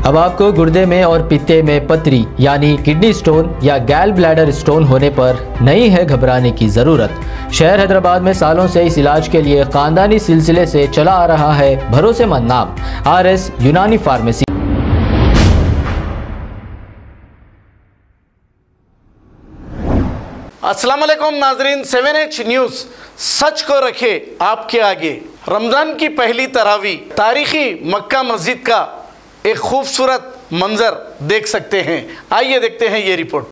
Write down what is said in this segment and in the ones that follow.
अब आपको गुर्दे में और पित्ते में पथरी यानी किडनी स्टोन या गैल ब्लैडर स्टोन होने पर नहीं है घबराने की ज़रूरत। शहर हैदराबाद में सालों से इस इलाज के लिए खानदानी सिलसिले से चला आ रहा है भरोसेमंद नाम RS यूनानी फार्मेसी। अस्सलाम वालेकुम नाजरीन, 7H न्यूज़ सच को रखे आपके आगे। रमज़ान की पहली तरावी तारीखी मक्का मस्जिद का एक खूबसूरत मंजर देख सकते हैं। आइए देखते हैं ये रिपोर्ट।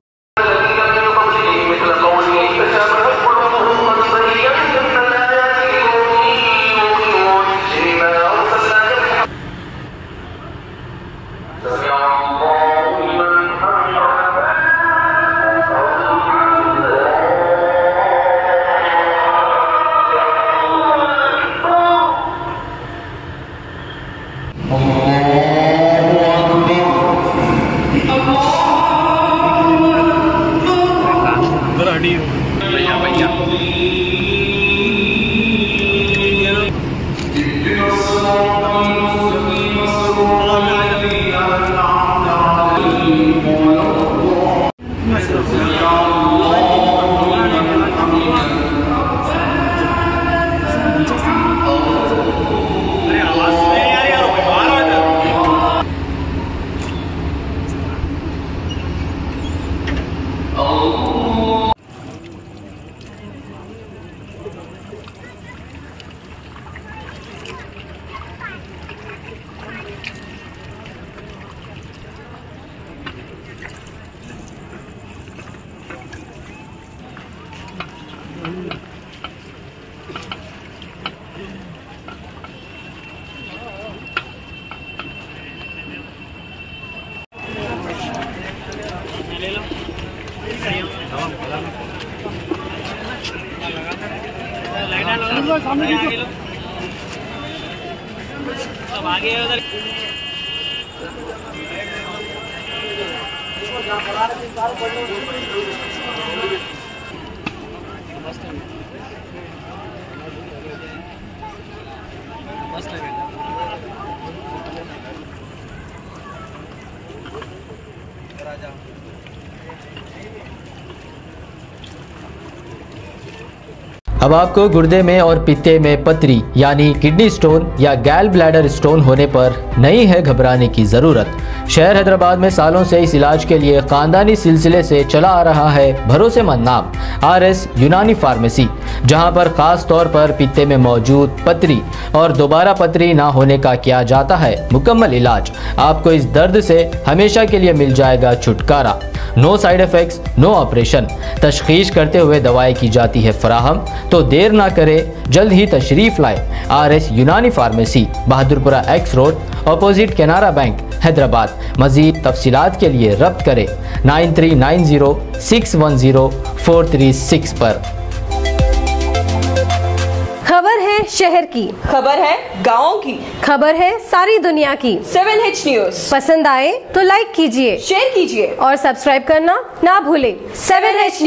अब आपको गुर्दे में और पित्ते में पथरी यानी किडनी स्टोन या गैल ब्लैडर स्टोन होने पर नहीं है घबराने की ज़रूरत। शहर हैदराबाद में सालों से इस इलाज के लिए खानदानी सिलसिले से चला आ रहा है भरोसेमंद नाम RS यूनानी फार्मेसी, जहां पर खास तौर पर पित्ते में मौजूद पथरी और दोबारा पथरी ना होने का किया जाता है मुकम्मल इलाज। आपको इस दर्द से हमेशा के लिए मिल जाएगा छुटकारा। No side effects, no operation. तशखीस करते हुए दवाएं की जाती है फराहम, तो देर ना करें, जल्द ही तशरीफ लाए। RS यूनानी pharmacy, Bahadurpura X road, opposite Canara bank, Hyderabad. मज़ीद तफसीलात के लिए रब्त करें 9390610436 पर। खबर है शहर की, खबर है गाँव की, खबर है सारी दुनिया की। 7H न्यूज़ पसंद आए तो लाइक कीजिए, शेयर कीजिए और सब्सक्राइब करना ना भूलें। 7H news.